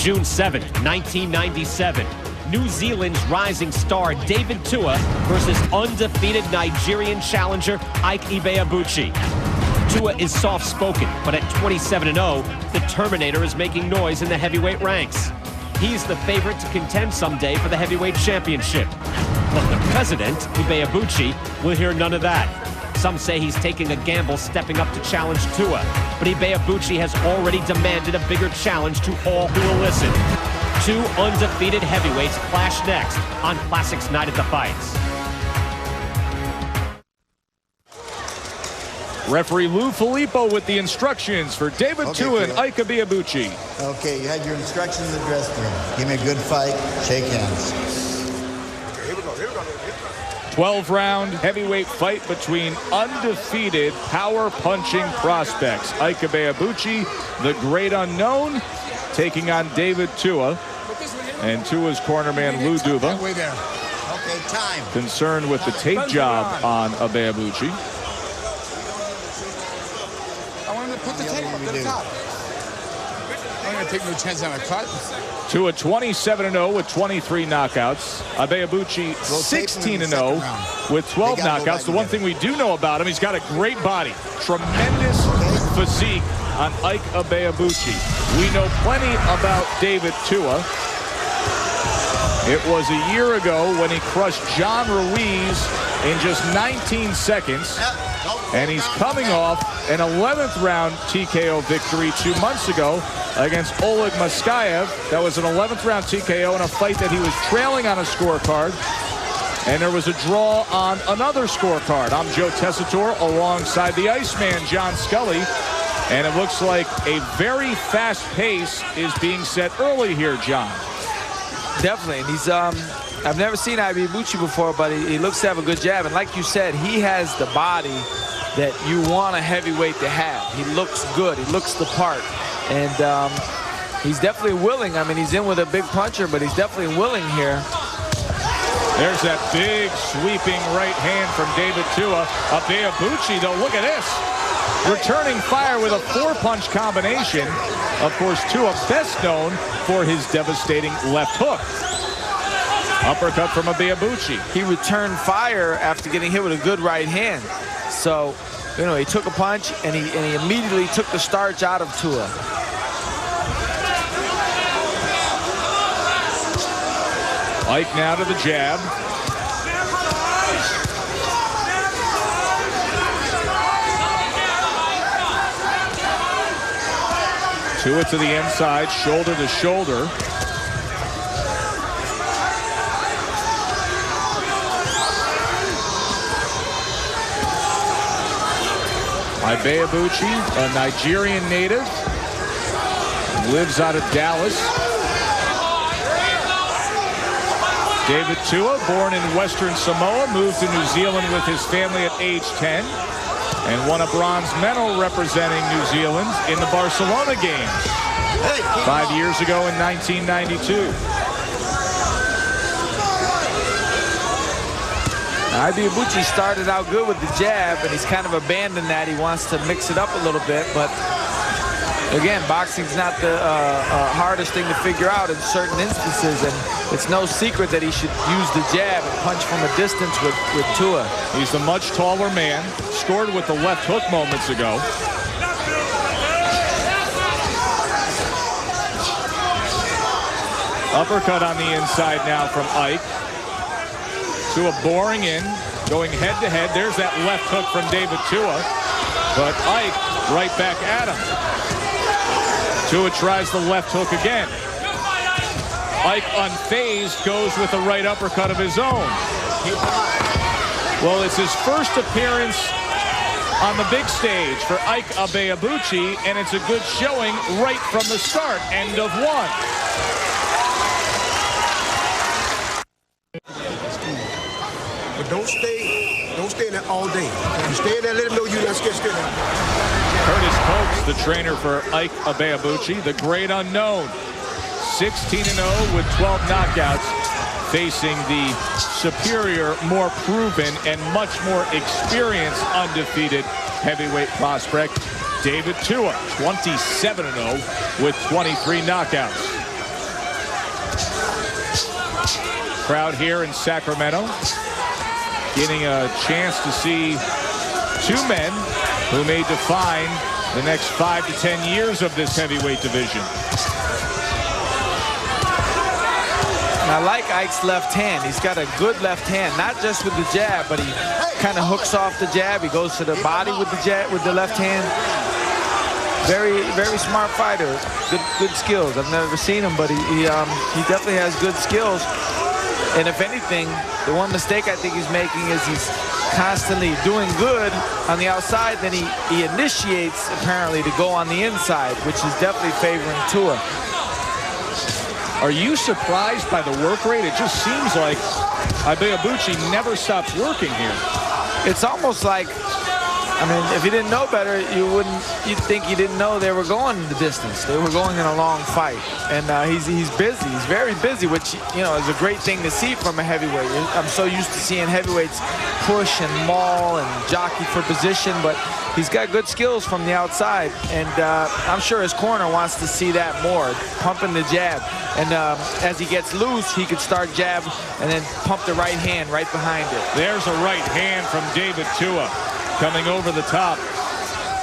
June 7, 1997. New Zealand's rising star David Tua versus undefeated Nigerian challenger Ike Ibeabuchi. Tua is soft-spoken, but at 27-0, the Terminator is making noise in the heavyweight ranks. He's the favorite to contend someday for the heavyweight championship. But the president, Ibeabuchi, will hear none of that. Some say he's taking a gamble stepping up to challenge Tua, but Ibeabuchi has already demanded a bigger challenge to all who will listen. Two undefeated heavyweights clash next on Classics Night at the Fights. Referee Lou Filippo with the instructions for David Tua and Ike Ibeabuchi. Okay, you had your instructions in the dressing room. Give me a good fight, shake hands. 12-round heavyweight fight between undefeated power-punching prospects. Ike Ibeabuchi, the great unknown, taking on David Tua. And Tua's cornerman Lou Duva. Okay, time. Concerned with the tape job on Ibeabuchi. I want him to put the tape up to the top. I'm going to take no chance on a cut. Tua 27-0 with 23 knockouts. Ibeabuchi 16-0 with 12 knockouts. The one thing we do know about him, he's got a great body. Tremendous physique on Ike Ibeabuchi. We know plenty about David Tua. It was a year ago when he crushed John Ruiz in just 19 seconds. And he's coming off an 11th round TKO victory 2 months ago against Oleg Maskayev. That was an 11th round TKO in a fight that he was trailing on a scorecard. And there was a draw on another scorecard. I'm Joe Tessitore alongside the Iceman, John Scully. And it looks like a very fast pace is being set early here, John. Definitely, and he's I've never seen Ibeabuchi before, but he looks to have a good jab, and like you said, he has the body that you want a heavyweight to have. He looks good, he looks the part, and he's definitely willing. I mean, he's in with a big puncher, but he's definitely willing here. There's that big sweeping right hand from David Tua. Ibeabuchi, though, look at this. Returning fire with a four-punch combination. Of course, Tua best known for his devastating left hook. Uppercut from Ibeabuchi. He returned fire after getting hit with a good right hand. So, you know, he took a punch and he immediately took the starch out of Tua. Ike now to the jab. Tua to the inside, shoulder to shoulder. Ibeabuchi, a Nigerian native, lives out of Dallas. David Tua, born in Western Samoa, moved to New Zealand with his family at age 10 and won a bronze medal representing New Zealand in the Barcelona games 5 years ago in 1992. Ibeabuchi started out good with the jab, and he's kind of abandoned that. He wants to mix it up a little bit, but again, boxing's not the hardest thing to figure out in certain instances, and it's no secret that he should use the jab and punch from a distance with Tua. He's the much taller man, scored with the left hook moments ago. Uppercut on the inside now from Ike. Tua boring in, going head-to-head. There's that left hook from David Tua, but Ike right back at him. Tua tries the left hook again. Ike, unfazed, goes with a right uppercut of his own. Well, it's his first appearance on the big stage for Ike Ibeabuchi, and it's a good showing right from the start. End of one. But don't stay there all day. You stay there, let him know you're not scared. Curtis Pokes, the trainer for Ike Ibeabuchi, the great unknown. 16-0 with 12 knockouts, facing the superior, more proven, and much more experienced undefeated heavyweight prospect, David Tua, 27-0 with 23 knockouts. crowd here in Sacramento, getting a chance to see two men who may define the next 5 to 10 years of this heavyweight division. I like Ike's left hand. He's got a good left hand, not just with the jab, but he kind of hooks off the jab. He goes to the body with the jab, with the left hand. Very, very smart fighter. Good skills. I've never seen him, but he definitely has good skills. And if anything, the one mistake I think he's making is he's constantly doing good on the outside, then he initiates apparently to go on the inside, which is definitely favoring Tua. Are you surprised by the work rate? It just seems like Ibeabuchi never stops working here. It's almost like, I mean, if you didn't know better, you'd think you didn't know they were going the distance. They were going in a long fight. And he's busy. He's very busy, which, you know, is a great thing to see from a heavyweight. I'm so used to seeing heavyweights push and maul and jockey for position, but he's got good skills from the outside. And I'm sure his corner wants to see that more, pumping the jab. And as he gets loose, he could start jab and then pump the right hand right behind it. There's a right hand from David Tua. Coming over the top,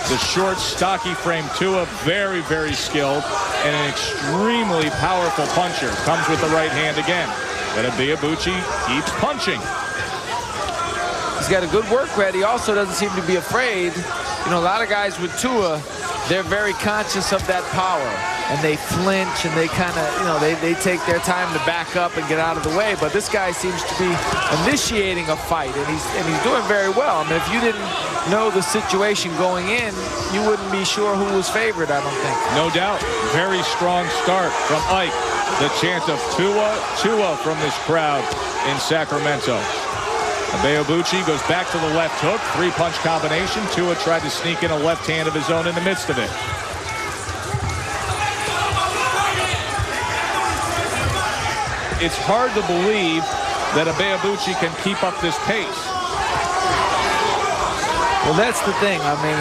the short, stocky frame Tua, very, very skilled, and an extremely powerful puncher. Comes with the right hand again. And Ibeabuchi keeps punching. He's got a good work rate. He also doesn't seem to be afraid. You know, a lot of guys with Tua, they're very conscious of that power. And they flinch and they kind of, you know, they take their time to back up and get out of the way. But this guy seems to be initiating a fight, and he's doing very well. I mean, if you didn't know the situation going in, you wouldn't be sure who was favored, I don't think. No doubt. Very strong start from Ike. The chant of Tua from this crowd in Sacramento. Ibeabuchi goes back to the left hook, three-punch combination. Tua tried to sneak in a left hand of his own in the midst of it. It's hard to believe that Ibeabuchi can keep up this pace. Well, that's the thing. I mean,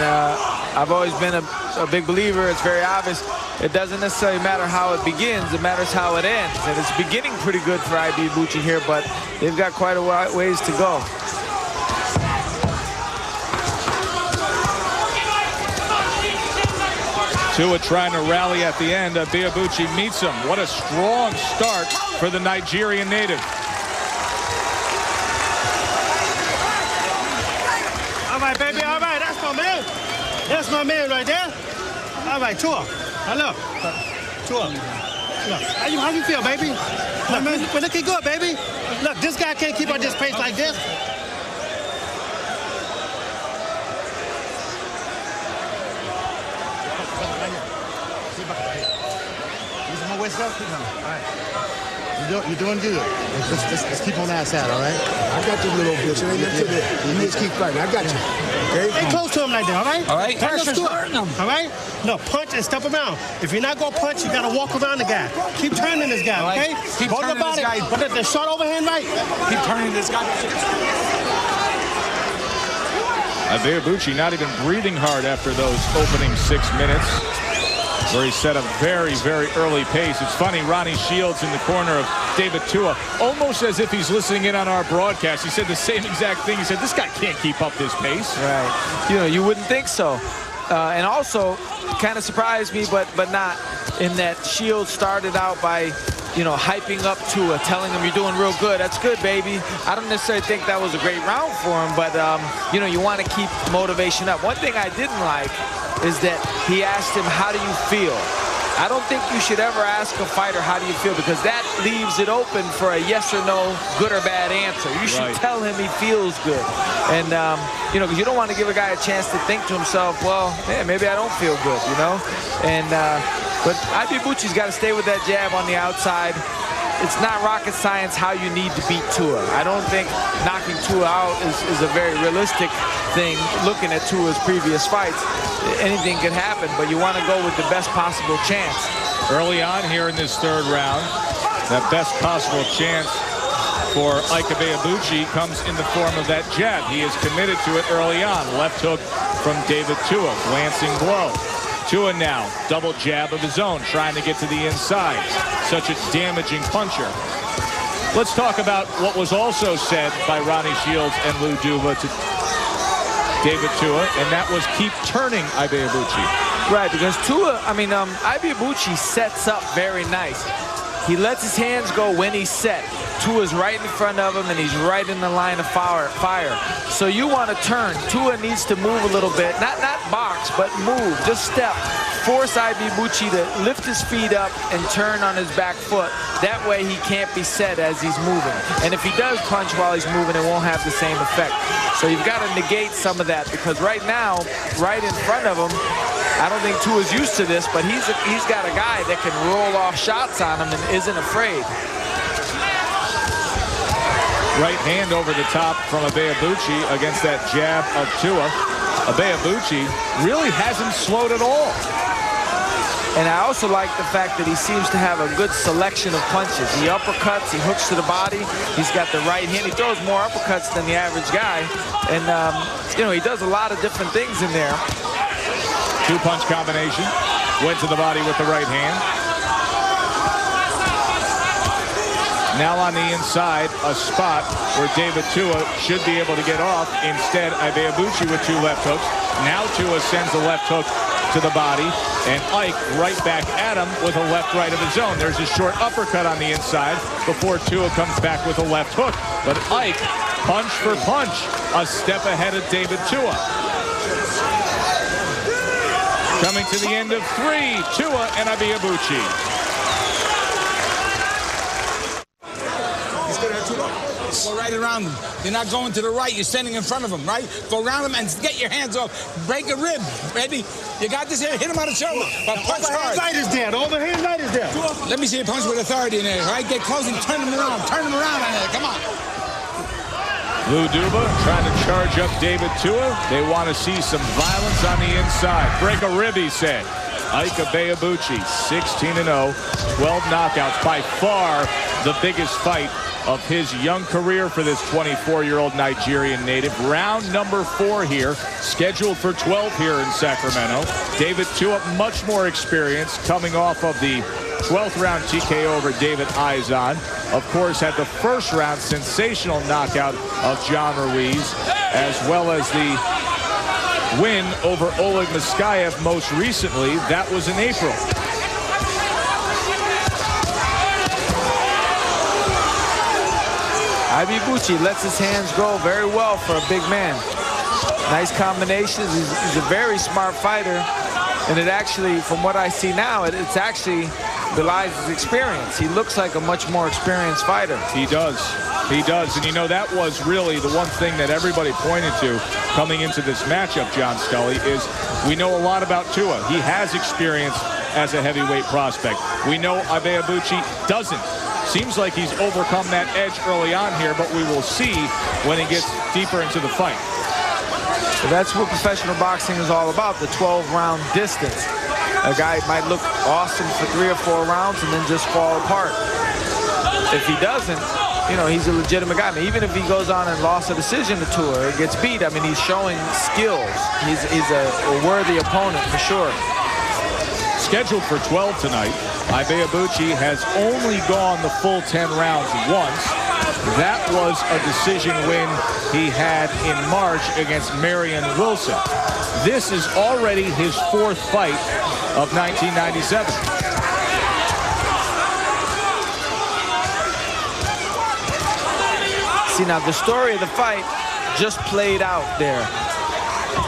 I've always been a big believer. It's very obvious. It doesn't necessarily matter how it begins. It matters how it ends. And it's beginning pretty good for Ibeabuchi here, but they've got quite a ways to go. Tua trying to rally at the end. Ibeabuchi meets him. What a strong start for the Nigerian native. All right, baby. All right. That's my man. That's my man right there. All right, Tua. Hello. Tua. Look. How you feel, baby? Look, we're looking good, baby. Look, this guy can't keep up this pace like this. You're doing good. Let's keep on that side, all right? I got this little bitch. It ain't nothing to that. You just keep fighting. I got you. Okay? Stay close to him like that, all right? All right. Pressure's hurting him. All right? No, punch and step around. If you're not going to punch, you got to walk around the guy. Keep turning this guy, okay? Keep hold the turning body. this guy. Put the short overhand right. Keep turning this guy. Ibeabuchi not even breathing hard after those opening 6 minutes, where he set a very, very early pace. It's funny, Ronnie Shields in the corner of David Tua, almost as if he's listening in on our broadcast. He said the same exact thing. He said, this guy can't keep up this pace. Right. You know, you wouldn't think so. And also, kind of surprised me, but not, in that Shields started out by, you know, hyping up Tua, telling him you're doing real good. That's good, baby. I don't necessarily think that was a great round for him, but, you know, you want to keep motivation up. One thing I didn't like is that he asked him, how do you feel? I don't think you should ever ask a fighter, how do you feel? Because that leaves it open for a yes or no, good or bad answer. You should tell him he feels good. And, you know, because you don't want to give a guy a chance to think to himself, well, yeah, maybe I don't feel good, you know? And, but Ibeabuchi's got to stay with that jab on the outside. It's not rocket science how you need to beat Tua. I don't think knocking Tua out is a very realistic thing, looking at Tua's previous fights. Anything can happen, but you want to go with the best possible chance. Early on here in this third round, that best possible chance for Ike Ibeabuchi comes in the form of that jab. He is committed to it early on. Left hook from David Tua, glancing blow. Tua now, double jab of his own, trying to get to the inside. Such a damaging puncher. Let's talk about what was also said by Ronnie Shields and Lou Duva to David Tua, and that was keep turning Ibeabuchi. Right, because Ibeabuchi sets up very nice. He lets his hands go when he's set. Tua's right in front of him, and he's right in the line of fire. So you want to turn. Tua needs to move a little bit. Not box, but move. Just step. Force Ibeabuchi to lift his feet up and turn on his back foot. That way he can't be set as he's moving. And if he does punch while he's moving, it won't have the same effect. So you've got to negate some of that, because right now, right in front of him, I don't think Tua's used to this, but he's got a guy that can roll off shots on him and isn't afraid. Right hand over the top from Ibeabuchi against that jab of Tua. Ibeabuchi really hasn't slowed at all. And I also like the fact that he seems to have a good selection of punches. He uppercuts, he hooks to the body. He's got the right hand. He throws more uppercuts than the average guy. And, he does a lot of different things in there. Two-punch combination. Went to the body with the right hand. Now on the inside, a spot where David Tua should be able to get off. Instead, Ibeabuchi with two left hooks. Now Tua sends a left hook to the body, and Ike right back at him with a left-right of his own. There's a short uppercut on the inside before Tua comes back with a left hook. But Ike, punch for punch, a step ahead of David Tua. Coming to the end of 3, Tua and Ibeabuchi. Go right around them. You're not going to the right. You're standing in front of them, right? Go around them and get your hands off. Break a rib, baby. You got this here. Hit him on the shoulder. But punch hard. Overhand right is there. The overhand right is there. Let me see you punch with authority in there, right? Get close and turn him around. Turn him around on there. Come on. Lou Duva trying to charge up David Tua. They want to see some violence on the inside. Break a rib, he said. Ike Ibeabuchi, 16-0, 12 knockouts. By far the biggest fight of his young career for this 24-year-old Nigerian native. Round number 4 here, scheduled for 12 here in Sacramento. David Tua, much more experience, coming off of the 12th round TKO over David Izon. Of course, had the first round sensational knockout of John Ruiz, as well as the win over Oleg Muskayev most recently. That was in April. Ibeabuchi lets his hands go very well for a big man. Nice combinations. He's a very smart fighter. And it actually, from what I see now, it's actually belies his experience. He looks like a much more experienced fighter. He does. He does. And, that was really the one thing that everybody pointed to coming into this matchup, John Scully, is we know a lot about Tua. He has experience as a heavyweight prospect. We know Ibeabuchi doesn't. Seems like he's overcome that edge early on here, but we will see when he gets deeper into the fight. So that's what professional boxing is all about, the 12-round distance. A guy might look awesome for 3 or 4 rounds and then just fall apart. If he doesn't, he's a legitimate guy. I mean, even if he goes on and lost a decision to Tua or gets beat, I mean, he's showing skills. He's a worthy opponent for sure. Scheduled for 12 tonight, Ibeabuchi has only gone the full 10 rounds once. That was a decision win he had in March against Marion Wilson. This is already his 4th fight of 1997. See, now the story of the fight just played out there.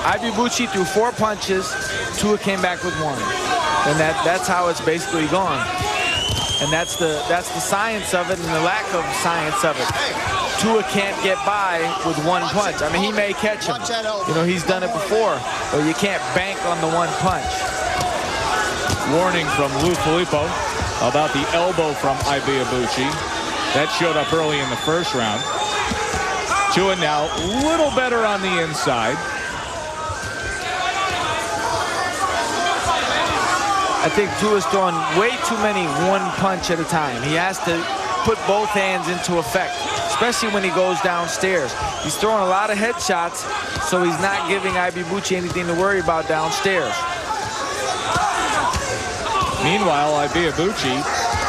Ibeabuchi threw 4 punches. Tua came back with 1. And that's how it's basically gone. And that's the science of it and the lack of science of it. Tua can't get by with 1 punch. I mean, he may catch him. He's done it before, but you can't bank on the 1 punch. Warning from Lou Filippo about the elbow from Ibeabuchi. That showed up early in the first round. Tua now a little better on the inside. I think Tua's throwing way too many 1 punch at a time. He has to put both hands into effect, especially when he goes downstairs. He's throwing a lot of headshots, so he's not giving Ibeabuchi anything to worry about downstairs. Meanwhile, Ibeabuchi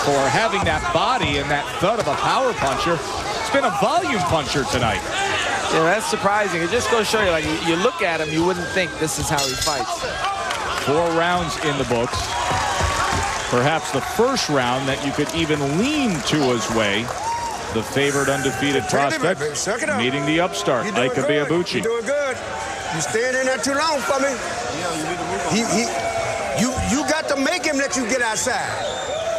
for having that body and that thud of a power puncher. It's been a volume puncher tonight. Yeah, that's surprising. It just goes to show you, like, you look at him, you wouldn't think this is how he fights. 4 rounds in the books. Perhaps the first round that you could even lean Tua's way. The favored undefeated prospect meeting the upstart, Ike Ibeabuchi. You're doing good. You staying in there too long for me. You got to make him let you get outside.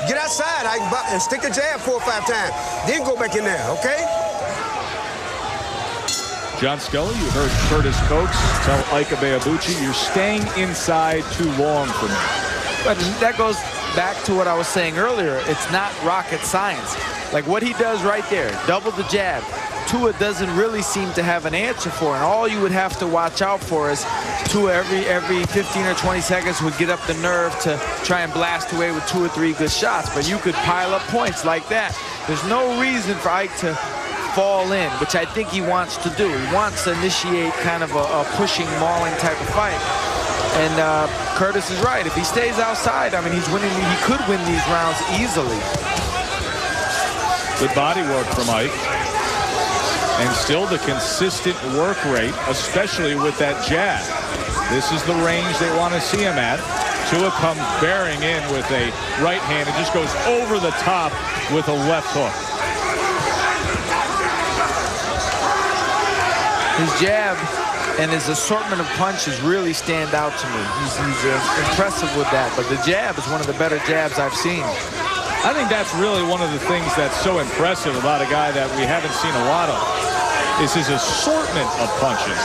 Get outside, Ike, and stick a jab 4 or 5 times. Then go back in there, okay? John Scully, you heard Curtis Coates tell Ike Ibeabuchi, you're staying inside too long for me. But that goes back to what I was saying earlier. It's not rocket science. Like what he does right there, double the jab. Tua doesn't really seem to have an answer for, and all you would have to watch out for is Tua every 15 or 20 seconds would get up the nerve to try and blast away with 2 or 3 good shots. But you could pile up points like that. There's no reason for Ike to fall in, which I think he wants to do. He wants to initiate kind of a pushing, mauling type of fight. And Curtis is right. If he stays outside, I mean, he's winning. He could win these rounds easily. Good body work from Ike. And still the consistent work rate, especially with that jab. This is the range they want to see him at. Tua comes bearing in with a right hand and just goes over the top with a left hook. His jab and his assortment of punches really stand out to me. He's impressive with that, but the jab is one of the better jabs I've seen. I think that's really one of the things that's so impressive about a guy that we haven't seen a lot of, is his assortment of punches.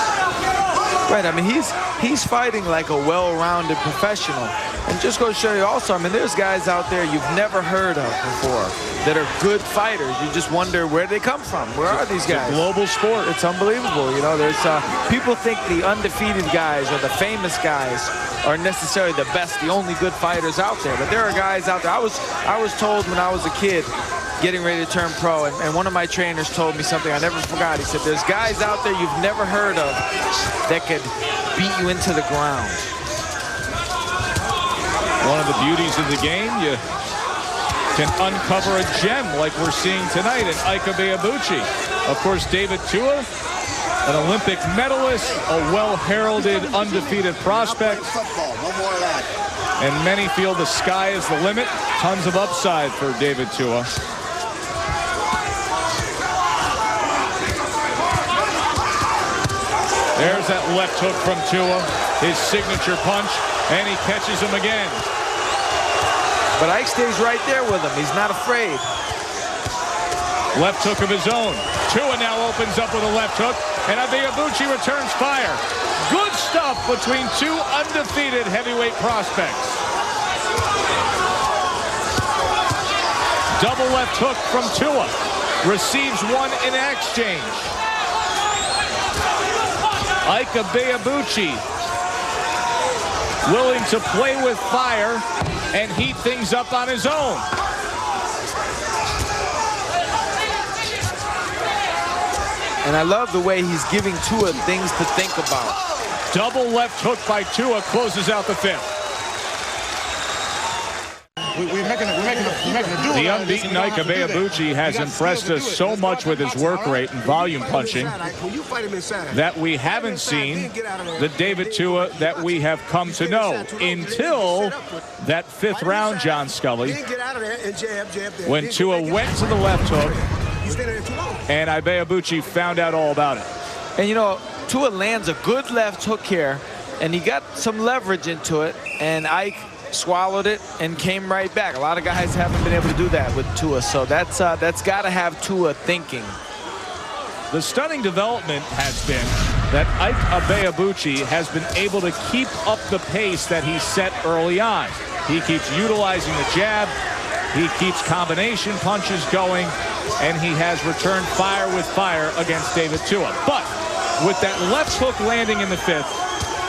Right, I mean, he's fighting like a well-rounded professional. And just go to show you also, I mean, there's guys out there you've never heard of before that are good fighters. You just wonder where they come from. Where are these guys? It's a global sport. It's unbelievable. You know, there's people think the undefeated guys or the famous guys are necessarily the best, the only good fighters out there. But there are guys out there. I was told when I was a kid getting ready to turn pro, and one of my trainers told me something I never forgot. He said, there's guys out there you've never heard of that could beat you into the ground. One of the beauties of the game, you can uncover a gem like we're seeing tonight in Ike Ibeabuchi. Of course, David Tua, an Olympic medalist, a well-heralded undefeated prospect. And many feel the sky is the limit. Tons of upside for David Tua. There's that left hook from Tua, his signature punch, and he catches him again. But Ike stays right there with him. He's not afraid. Left hook of his own. Tua now opens up with a left hook, and Ibeabuchi returns fire. Good stuff between 2 undefeated heavyweight prospects. Double left hook from Tua. Receives one in exchange. Ike Ibeabuchi willing to play with fire and heat things up on his own. And I love the way he's giving Tua things to think about. Double left hook by Tua closes out the 5th. We're making a duel. The unbeaten Ike Ibeabuchi has impressed us so much with his work rate and volume punching that we haven't seen the David Tua that we have come to know until that 5th round, John Scully, when Tua went to the left hook and Ibeabuchi found out all about it. And you know, Tua lands a good left hook here, and he got some leverage into it, and Ike swallowed it and came right back. A lot of guys haven't been able to do that with Tua, so that's got to have Tua thinking. The stunning development has been that Ike Ibeabuchi has been able to keep up the pace that he set early on. He keeps utilizing the jab, he keeps combination punches going, and he has returned fire with fire against David Tua. But with that left hook landing in the 5th,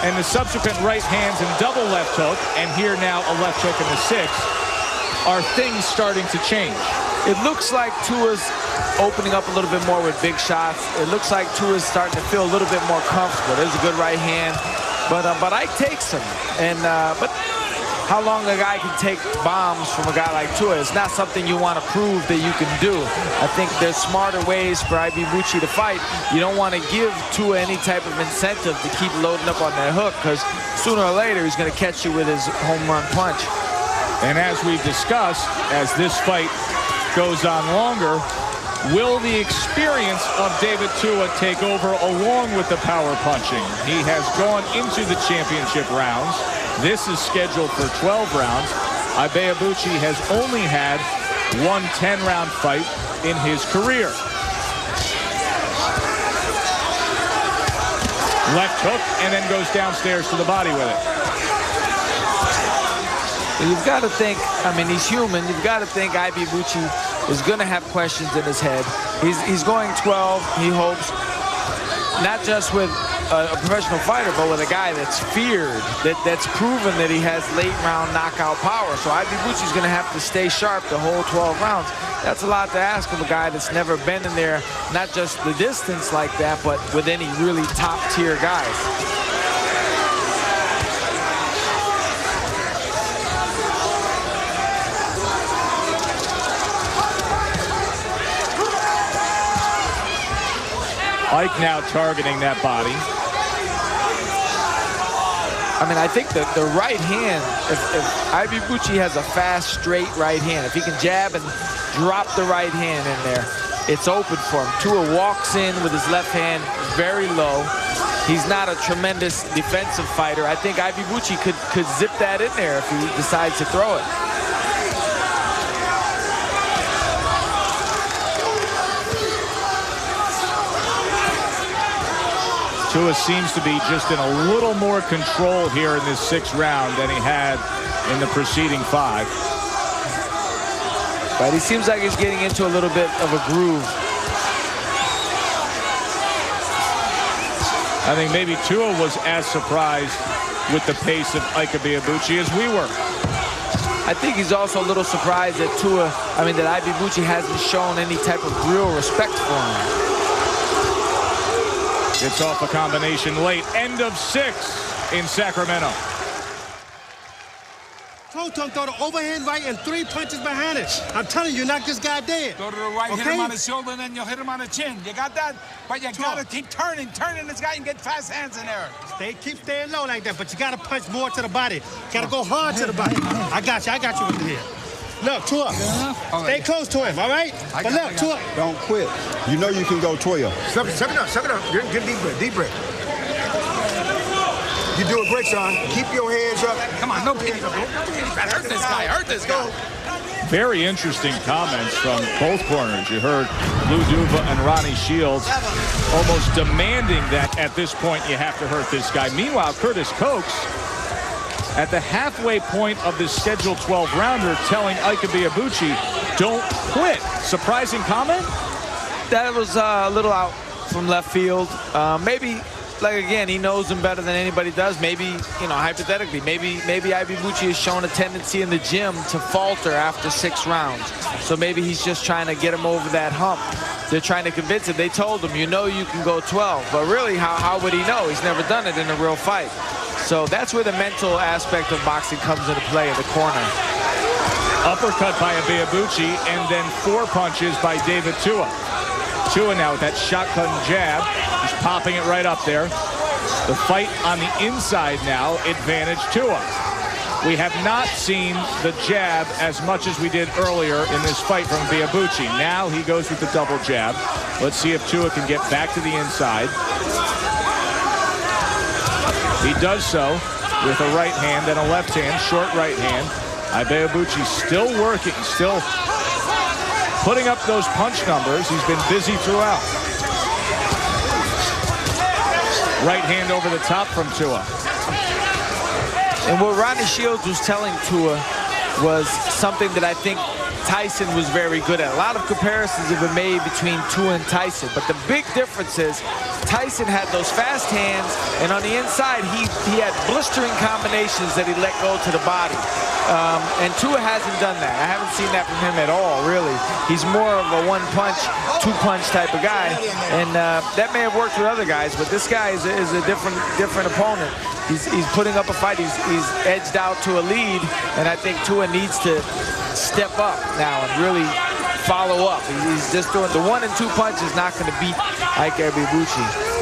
and the subsequent right hands and double left hook, and here now a left hook in the 6th, are things starting to change. It looks like Tua's opening up a little bit more with big shots. It looks like Tua's starting to feel a little bit more comfortable. There's a good right hand, but Ike takes him. And but how long a guy can take bombs from a guy like Tua. It's not something you want to prove that you can do. I think there's smarter ways for Ibeabuchi to fight. You don't want to give Tua any type of incentive to keep loading up on that hook, because sooner or later he's going to catch you with his home run punch. And as we've discussed, as this fight goes on longer, will the experience of David Tua take over along with the power punching? He has gone into the championship rounds. This is scheduled for 12 rounds. Ibeabuchi has only had one 10-round fight in his career. Left hook, and then goes downstairs to the body with it. You've got to think, I mean, he's human. You've got to think Ibeabuchi is going to have questions in his head. He's going 12, he hopes, not just with a professional fighter, but with a guy that's feared, that's proven that he has late-round knockout power. So Ibeabuchi's going to have to stay sharp the whole 12 rounds. That's a lot to ask of a guy that's never been in there, not just the distance like that, but with any really top-tier guys. Ike now targeting that body. I mean, I think the right hand, if Ibeabuchi has a fast, straight right hand, if he can jab and drop the right hand in there, it's open for him. Tua walks in with his left hand very low. He's not a tremendous defensive fighter. I think Ibeabuchi could zip that in there if he decides to throw it. Tua seems to be just in a little more control here in this 6th round than he had in the preceding 5. But he seems like he's getting into a little bit of a groove. I think maybe Tua was as surprised with the pace of Ike Ibeabuchi as we were. I think he's also a little surprised that that Ibeabuchi hasn't shown any type of real respect for him. It's off a combination late. End of 6 in Sacramento. Told him throw the overhand right and 3 punches behind it. I'm telling you, knock this guy dead. Go to the right, okay? hit him on the shoulder, and then you'll hit him on the chin. You got that? But you got to keep turning this guy and get fast hands in there. Keep staying low like that, but you got to punch more to the body. Got to go hard to the body. I got you with the head. Look, Tua, stay close to him, all right? But look, Tua. Don't quit. You know you can go 12. Suck it up. Get deep breath. You do a great, son. Keep your hands up. Come on, no pity. Hurt this guy. Very interesting comments from both corners. You heard Lou Duva and Ronnie Shields almost demanding that at this point you have to hurt this guy. Meanwhile, Curtis Cokes, at the halfway point of this scheduled 12-rounder, telling Ike Ibeabuchi, don't quit. Surprising comment? That was a little out from left field. Maybe, like, again, he knows him better than anybody does. Maybe, hypothetically, maybe Ibeabuchi has shown a tendency in the gym to falter after 6 rounds. So maybe he's just trying to get him over that hump. They're trying to convince him. They told him, you can go 12. But really, how would he know? He's never done it in a real fight. So that's where the mental aspect of boxing comes into play in the corner. Uppercut by Ibeabuchi, and then 4 punches by David Tua. Tua now with that shotgun jab. He's popping it right up there. The fight on the inside now, advantage Tua. We have not seen the jab as much as we did earlier in this fight from Ibeabuchi. Now he goes with the double jab. Let's see if Tua can get back to the inside. He does so with a right hand and a left hand, short right hand. Ibeabuchi still working, still putting up those punch numbers. He's been busy throughout. Right hand over the top from Tua. And what Ronnie Shields was telling Tua was something that I think Tyson was very good at. A lot of comparisons have been made between Tua and Tyson, but the big difference is Tyson had those fast hands, and on the inside, he had blistering combinations that he let go to the body. And Tua hasn't done that. I haven't seen that from him at all, really. He's more of a one-punch, two-punch type of guy, and that may have worked with other guys, but this guy is a different opponent. he's putting up a fight. He's edged out to a lead, and I think Tua needs to step up now and really follow up. He's just doing the 1 and 2 punch is not going to beat Ike Ibeabuchi.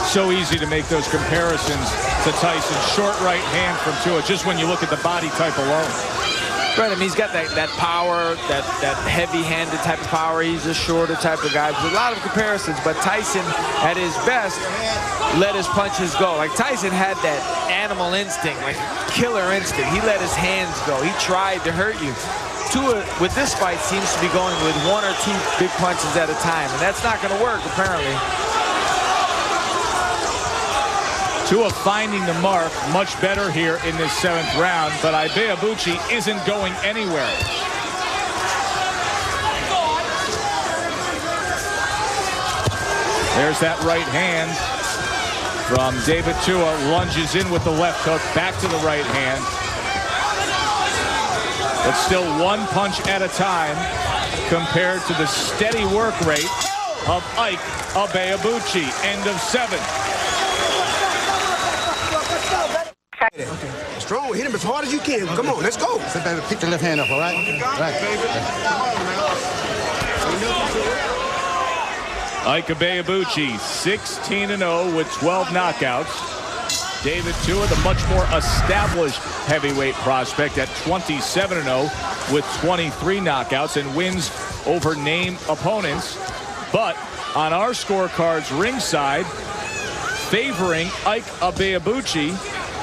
So easy to make those comparisons to Tyson's short right hand from Tua, just when you look at the body type alone. Right, I mean, he's got that power, that heavy-handed type of power. He's a shorter type of guy. There's a lot of comparisons, but Tyson, at his best, let his punches go. Like, Tyson had that animal instinct, like killer instinct. He let his hands go. He tried to hurt you. Tua, with this fight, seems to be going with 1 or 2 big punches at a time, and that's not going to work, apparently. Tua finding the mark much better here in this 7th round, but Ibeabuchi isn't going anywhere. There's that right hand from David Tua. Lunges in with the left hook, back to the right hand. But still 1 punch at a time compared to the steady work rate of Ike Ibeabuchi. End of 7. Okay. Strong. Hit him as hard as you can. Come on, let's go. So, baby, pick the left hand up, all right? Right. Ike Ibeabuchi, 16-0 with 12 knockouts. David Tua, the much more established heavyweight prospect, at 27-0 with 23 knockouts and wins over name opponents. But on our scorecards ringside, favoring Ike Ibeabuchi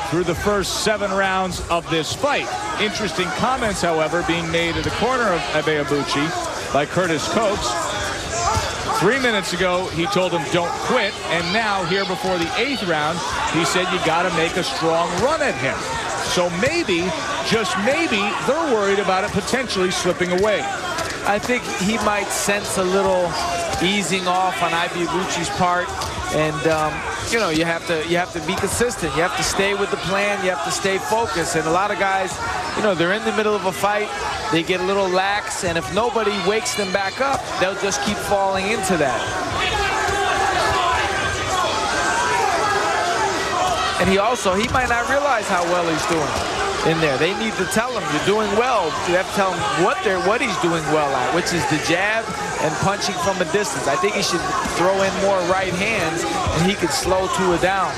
through the first 7 rounds of this fight. Interesting comments, however, being made in the corner of Ibeabuchi by Curtis Cokes. 3 minutes ago, he told him don't quit, and now here before the 8th round, he said you got to make a strong run at him. So maybe, just maybe, they're worried about it potentially slipping away. I think he might sense a little easing off on Ibeabuchi's part, and you know, you have to be consistent. You have to stay with the plan. You have to stay focused. And a lot of guys, you know, they're in the middle of a fight. They get a little lax, and if nobody wakes them back up, they'll just keep falling into that. And he might not realize how well he's doing in there. They need to tell him, you're doing well. You have to tell him what he's doing well at, which is the jab and punching from a distance. I think he should throw in more right hands, and he could slow Tua down.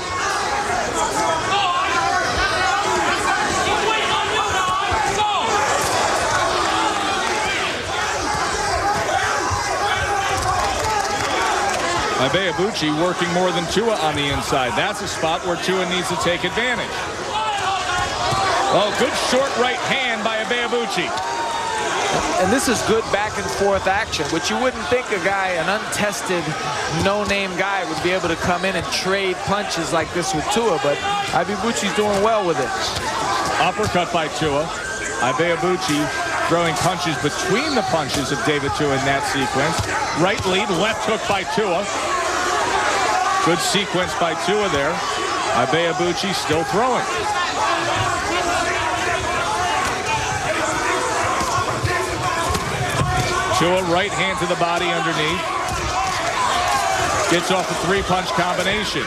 Ibeabuchi working more than Tua on the inside. That's a spot where Tua needs to take advantage. Oh, good short right hand by Ibeabuchi. And this is good back and forth action, which you wouldn't think a guy, an untested, no-name guy, would be able to come in and trade punches like this with Tua, but Ibeabuchi's doing well with it. Uppercut by Tua. Ibeabuchi throwing punches between the punches of David Tua in that sequence. Right lead, left hook by Tua. Good sequence by Tua there. Ibeabuchi still throwing. Tua right hand to the body underneath. Gets off a 3-punch combination.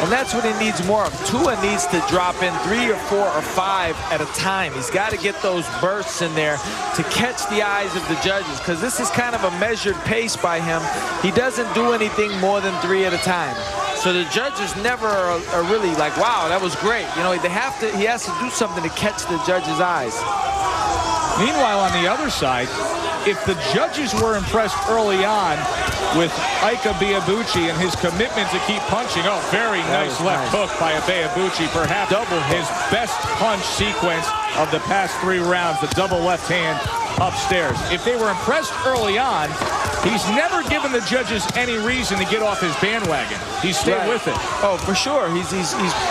And that's what he needs more of. Tua needs to drop in 3 or 4 or 5 at a time. He's got to get those bursts in there to catch the eyes of the judges, because this is kind of a measured pace by him. He doesn't do anything more than 3 at a time. So the judges never are really like, wow, that was great. You know, he has to do something to catch the judges' eyes. Meanwhile, on the other side, if the judges were impressed early on with Ike Ibeabuchi and his commitment to keep punching, oh, very nice left hook by Ibeabuchi, perhaps his best punch sequence of the past 3 rounds, the double left hand upstairs. If they were impressed early on, he's never given the judges any reason to get off his bandwagon. He stayed with it. Oh, for sure. He's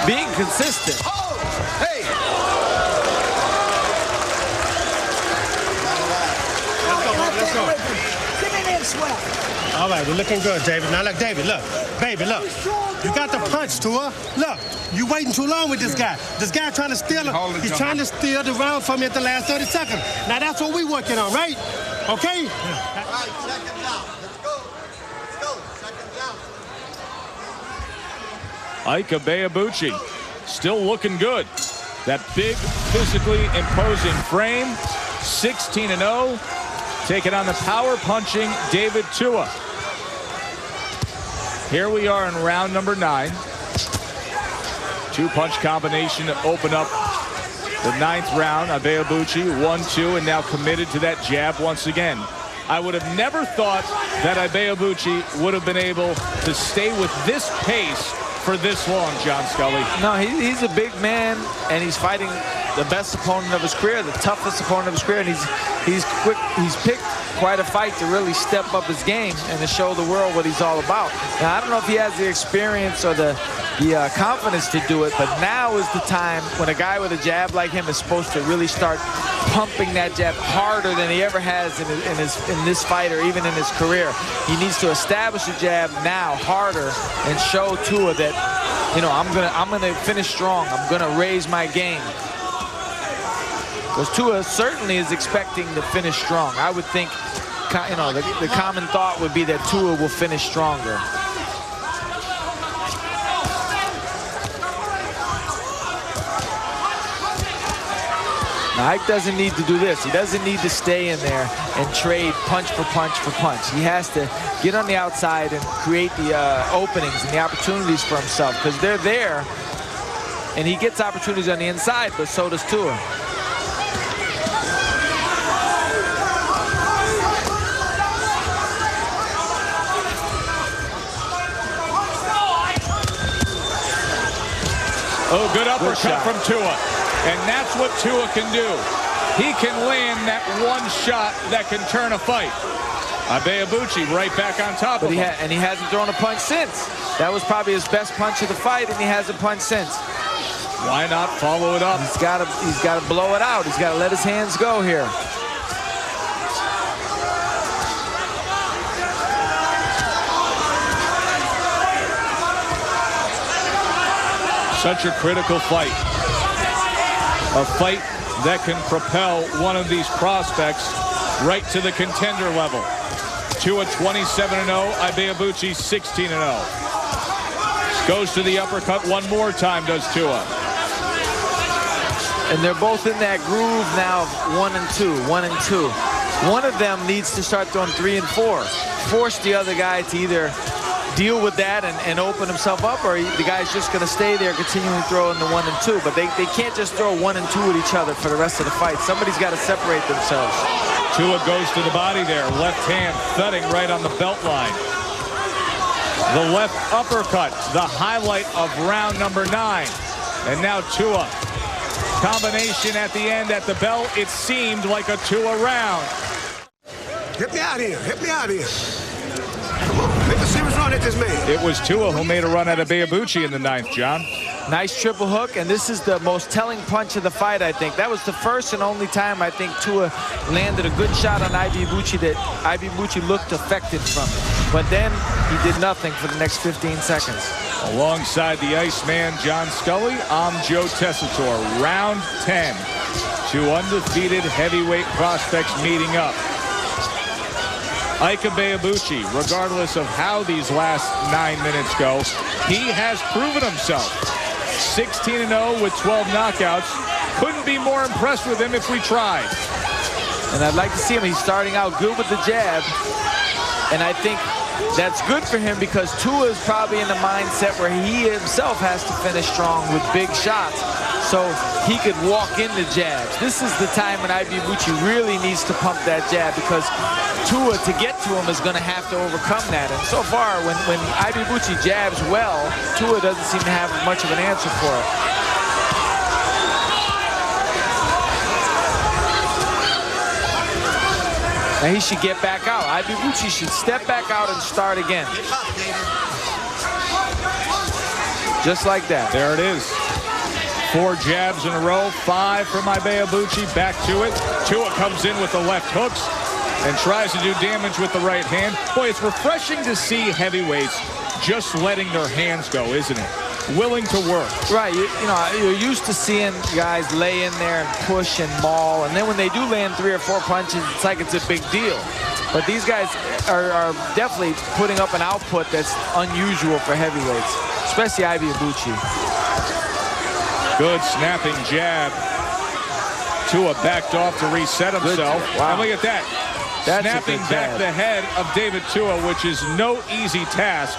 being consistent. Hey! Let's go. Give me that swag. All right, we're looking good, David. Now, look, David, look. Baby, look. You got the punch, Tua. Look, you waiting too long with this guy. This guy trying to steal it. He's trying to steal the round from you at the last 30 seconds. Now, that's what we're working on, right? Okay? All right, second down. Let's go. Let's go. Second down. Ike Ibeabuchi still looking good. That big, physically imposing frame. 16-0. Taking on the power-punching David Tua. Here we are in round number 9. Two-punch combination to open up the 9th round. Ibeabuchi 1-2 and now committed to that jab once again. I would have never thought that Ibeabuchi would have been able to stay with this pace for this long, John Scully. No, he's a big man, and he's fighting the best opponent of his career, the toughest opponent of his career, and he's quick. He's picked quite a fight to really step up his game and to show the world what he's all about. Now, I don't know if he has the experience or the confidence to do it, but now is the time when a guy with a jab like him is supposed to really start pumping that jab harder than he ever has in this fight or even in his career. He needs to establish a jab now harder and show Tua that, you know, I'm gonna finish strong. I'm gonna raise my game. Because Tua certainly is expecting to finish strong. I would think, you know, the common thought would be that Tua will finish stronger. Now, Ike doesn't need to do this. He doesn't need to stay in there and trade punch for punch for punch. He has to get on the outside and create the openings and the opportunities for himself, because they're there, and he gets opportunities on the inside, but so does Tua. Oh, good uppercut from Tua. And that's what Tua can do. He can land that one shot that can turn a fight. Ibeabuchi right back on top of him. And he hasn't thrown a punch since. That was probably his best punch of the fight, and he hasn't punched since. Why not follow it up? He's got to blow it out. He's got to let his hands go here. Such a critical fight. A fight that can propel one of these prospects right to the contender level. Tua 27-0, Ibeabuchi 16-0. Goes to the uppercut one more time, does Tua. And they're both in that groove now of 1 and 2, 1 and 2. One of them needs to start throwing 3 and 4. Force the other guy to either deal with that and open himself up, or the guy's just going to stay there continuing throwing the 1 and 2. But they can't just throw 1 and 2 at each other for the rest of the fight. Somebody's got to separate themselves. Tua goes to the body there. Left hand thudding right on the belt line. The left uppercut, the highlight of round number 9. And now Tua. Combination at the end at the bell. It seemed like a Tua round. Hit me out here. Hit me out here. Come on, make a serious run at this man. It was Tua who made a run at Ibeabuchi in the 9th, John. Nice triple hook, and this is the most telling punch of the fight, I think. That was the first and only time I think Tua landed a good shot on Ibeabuchi that Ibeabuchi looked affected from it. But then he did nothing for the next 15 seconds. Alongside the Iceman, John Scully, I'm Joe Tessitore. Round 10. Two undefeated heavyweight prospects meeting up. Ike Ibeabuchi, regardless of how these last 9 minutes go, he has proven himself. 16-0 with 12 knockouts. Couldn't be more impressed with him if we tried. And I'd like to see him. He's starting out good with the jab. And I think that's good for him because Tua is probably in the mindset where he himself has to finish strong with big shots, so he could walk into jabs. This is the time when Ibeabuchi really needs to pump that jab, because Tua, to get to him, is going to have to overcome that. And so far, when Ibeabuchi jabs well, Tua doesn't seem to have much of an answer for it. Now he should get back out. Ibeabuchi should step back out and start again. Just like that. There it is. 4 jabs in a row, 5 from Ibeabuchi. Back to it. Tua comes in with the left hooks and tries to do damage with the right hand. Boy, it's refreshing to see heavyweights just letting their hands go, isn't it? Willing to work. Right, you know, you're used to seeing guys lay in there and push and maul, and then when they do land 3 or 4 punches, it's like it's a big deal. But these guys are definitely putting up an output that's unusual for heavyweights, especially Ibeabuchi. Good snapping jab. Tua backed off to reset himself. Wow. And look at that. That's snapping back the head of David Tua, which is no easy task.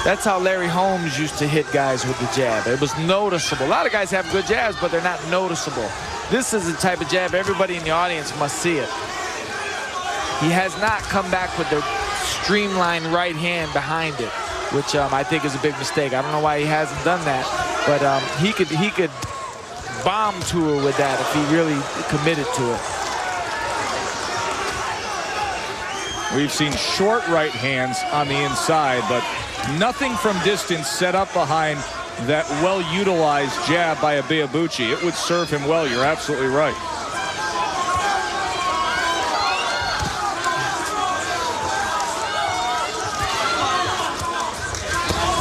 That's how Larry Holmes used to hit guys with the jab. It was noticeable. A lot of guys have good jabs, but they're not noticeable. This is the type of jab everybody in the audience must see it. He has not come back with the streamlined right hand behind it, which I think is a big mistake. I don't know why he hasn't done that, but he could bomb Tua with that if he really committed to it. We've seen short right hands on the inside, but nothing from distance set up behind that well-utilized jab by Ibeabuchi. It would serve him well. You're absolutely right.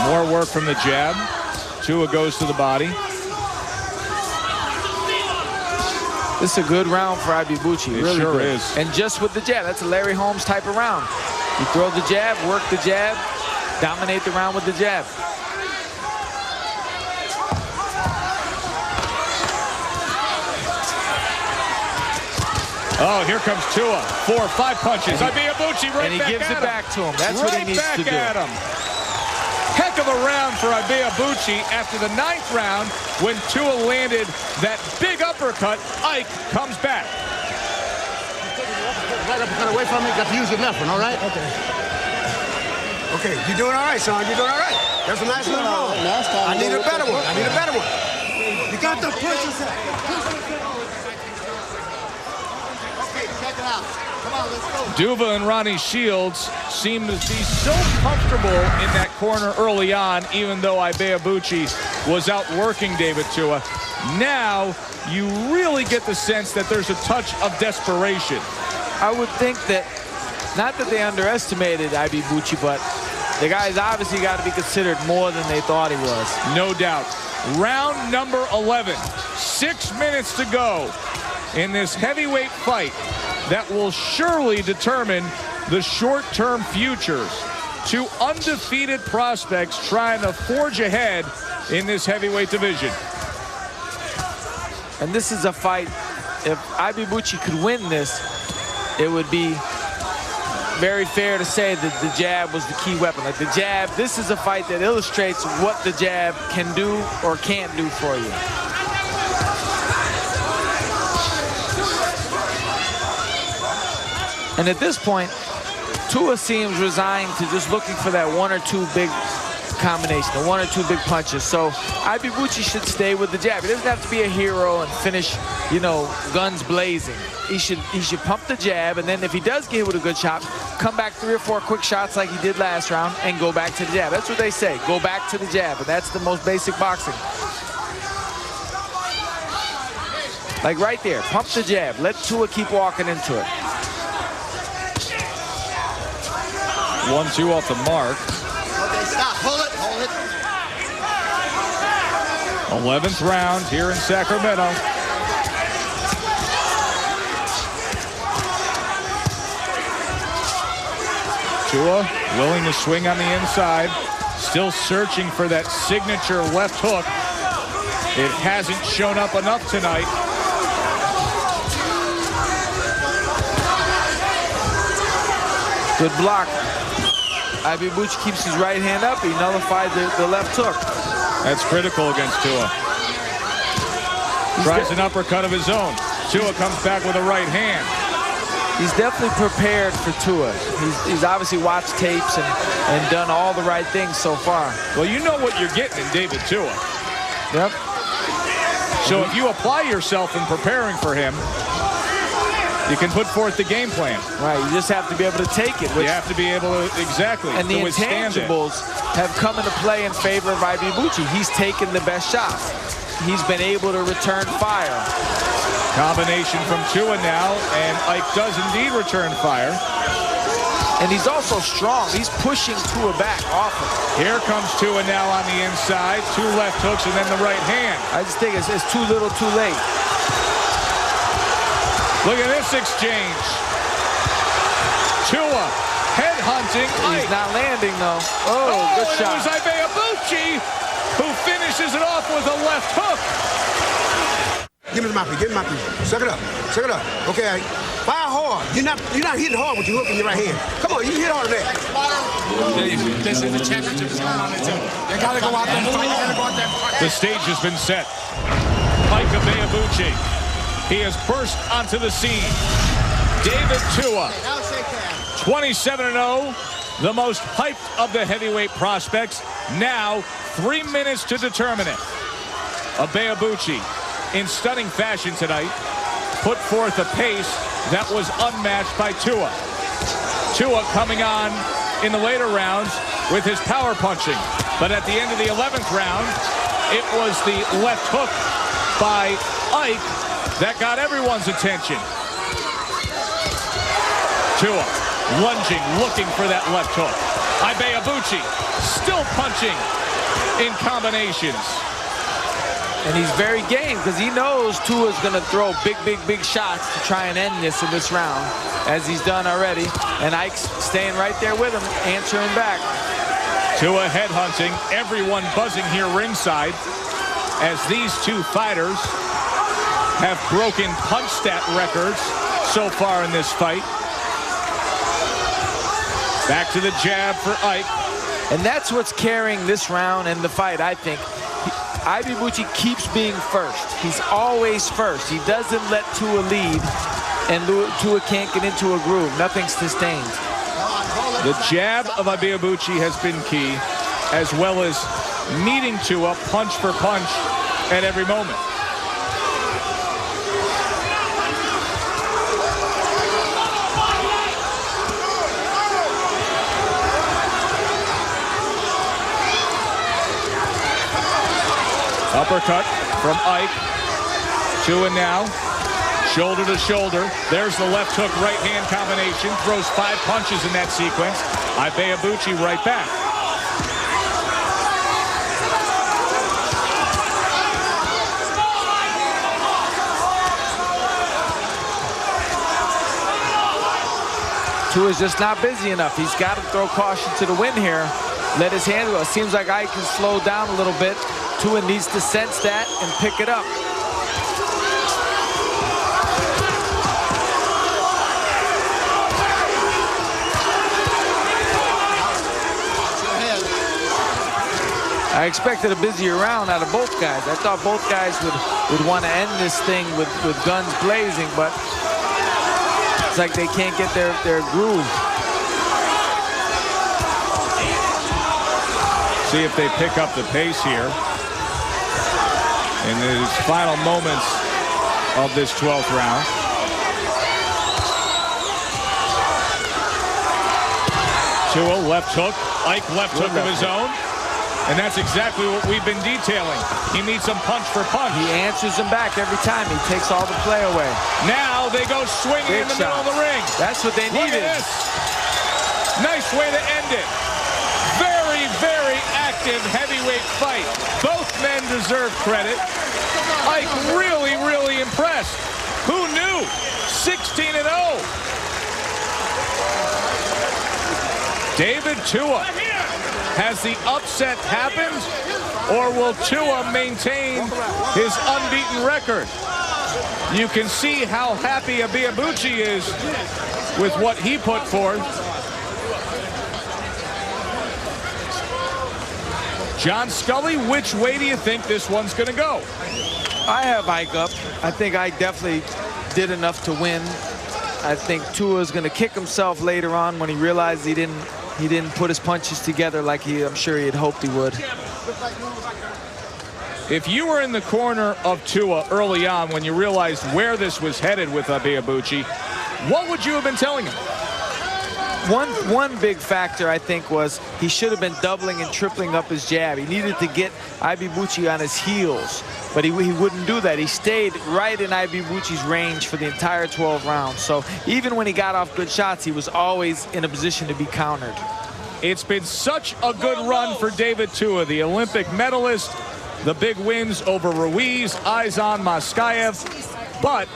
More work from the jab. Tua goes to the body. This is a good round for Ibeabuchi. It really sure good. is. And just with the jab, that's a Larry Holmes type of round. You throw the jab, work the jab, dominate the round with the jab. Oh, here comes Tua. 4 or 5 punches. Ibeabuchi right back at him. And he gives it back to him. That's what he needs to do. Right back at him. Heck of a round for Ibeabuchi. After the 9th round, when Tua landed that big uppercut, Ike comes back. Right uppercut away from me. Got to use your left one, all right? Okay. Okay, you're doing all right, son. You're doing all right. That's a nice little roll. I need a better one. I need a better one. You got the pushes. Duva and Ronnie Shields seem to be so comfortable in that corner early on, even though Ibeabuchi was outworking David Tua. Now you really get the sense that there's a touch of desperation. I would think that, not that they underestimated Ibeabuchi, but the guy's obviously got to be considered more than they thought he was. No doubt. Round number 11. 6 minutes to go in this heavyweight fight that will surely determine the short-term futures. 2 undefeated prospects trying to forge ahead in this heavyweight division. And this is a fight, if Ibeabuchi could win this, it would be very fair to say that the jab was the key weapon. Like the jab, this is a fight that illustrates what the jab can do or can't do for you. And at this point, Tua seems resigned to just looking for that 1 or 2 big combination, the 1 or 2 big punches. So Ibeabuchi should stay with the jab. He doesn't have to be a hero and finish, you know, guns blazing. He should pump the jab, and then if he does get hit with a good shot, come back 3 or 4 quick shots like he did last round and go back to the jab. That's what they say, go back to the jab, and that's the most basic boxing. Like right there, pump the jab. Let Tua keep walking into it. 1-2 off the mark. Okay, stop. Hold it. Hold it. 11th round here in Sacramento. Tua willing to swing on the inside. Still searching for that signature left hook. It hasn't shown up enough tonight. Good block. Ibeabuchi keeps his right hand up. He nullified the left hook. That's critical against Tua. Tries an uppercut of his own. Tua comes back with a right hand. He's definitely prepared for Tua. He's obviously watched tapes and done all the right things so far. Well, you know what you're getting in David Tua. Yep. So if you apply yourself in preparing for him, you can put forth the game plan. Right, you just have to be able to take it. You have to be able to, exactly, and the intangibles have come into play in favor of Ibeabuchi. He's taken the best shots. He's been able to return fire. Combination from Tua now, and Ike does indeed return fire. And he's also strong. He's pushing Tua back often. Here comes Tua now on the inside. 2 left hooks and then the right hand. I just think it's too little, too late. Look at this exchange. Tua headhunting Ike. He's not landing, though. Oh, good shot. It was Ibeabuchi who finishes it off with a left hook. Give me the mouthpiece. Give me the mouthpiece. Suck it up. Suck it up. Okay, Ike. Fire hard. You're not hitting hard with your hook in your right hand. Come on, you hit hard on that. This is the championship is going on there, too. You got to go out there and fight. You got to go out there and fight. The stage has been set. Ike Ibeabuchi. He has burst onto the scene. David Tua, 27-0, the most hyped of the heavyweight prospects. Now, 3 minutes to determine it. Ibeabuchi, in stunning fashion tonight, put forth a pace that was unmatched by Tua. Tua coming on in the later rounds with his power punching. But at the end of the 11th round, it was the left hook by Ike that got everyone's attention. Tua lunging, looking for that left hook. Ibeabuchi still punching in combinations. And he's very game because he knows Tua's going to throw big shots to try and end this in this round, as he's done already. And Ike's staying right there with him, answering back. Tua headhunting, everyone buzzing here ringside as these two fighters have broken CompuStat records so far in this fight. Back to the jab for Ike. And that's what's carrying this round and the fight, I think. Ibeabuchi keeps being first. He's always first. He doesn't let Tua lead, and Tua can't get into a groove. Nothing's sustained. The jab of Ibeabuchi has been key, as well as meeting Tua punch for punch at every moment. Uppercut from Ike. Tua now, shoulder to shoulder. There's the left hook, right hand combination. Throws 5 punches in that sequence. Ibeabuchi right back. Tua's just not busy enough. He's got to throw caution to the wind here. Let his hand go. It seems like Ike can slow down a little bit. Tua needs to sense that and pick it up. I expected a busier round out of both guys. I thought both guys would want to end this thing with guns blazing, but it's like they can't get their groove. See if they pick up the pace here in these final moments of this 12th round. Tua left hook, Ike left hook of his own, and that's exactly what we've been detailing. He needs some punch for punch. He answers him back every time. He takes all the play away. Now they go swinging in the middle of the ring. That's what they needed. Look at this. Nice way to end it. Very active heavyweight fight. Both men deserve credit. Ike really impressed. Who knew? 16-0. David Tua. Has the upset happened, or will Tua maintain his unbeaten record? You can see how happy Ibeabuchi is with what he put forth. John Scully, which way do you think this one's going to go? I have Ike up. I think Ike definitely did enough to win. I think Tua's going to kick himself later on when he realized he didn't put his punches together like I'm sure he had hoped he would. If you were in the corner of Tua early on when you realized where this was headed with Ibeabuchi, what would you have been telling him? One big factor, I think, was he should have been doubling and tripling up his jab. He needed to get Ibeabuchi on his heels, but he wouldn't do that. He stayed right in Ibeabuchi's range for the entire 12 rounds. So even when he got off good shots, he was always in a position to be countered. It's been such a good run for David Tua, the Olympic medalist, the big wins over Ruiz, Izan, Moskaev, but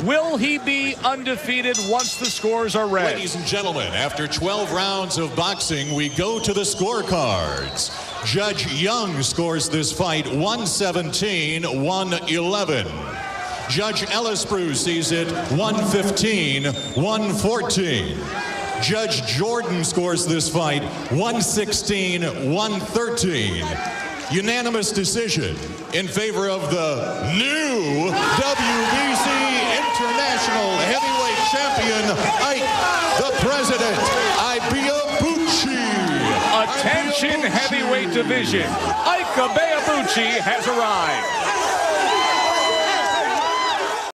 Will he be undefeated once the scores are read? Ladies and gentlemen, after 12 rounds of boxing, we go to the scorecards. Judge Young scores this fight 117-111. Judge Ellisbrew sees it 115-114. Judge Jordan scores this fight 116-113. Unanimous decision in favor of the new WBC International Heavyweight Champion, Ike, the President, Ibeabuchi. Attention, heavyweight division. Ike Ibeabuchi has arrived.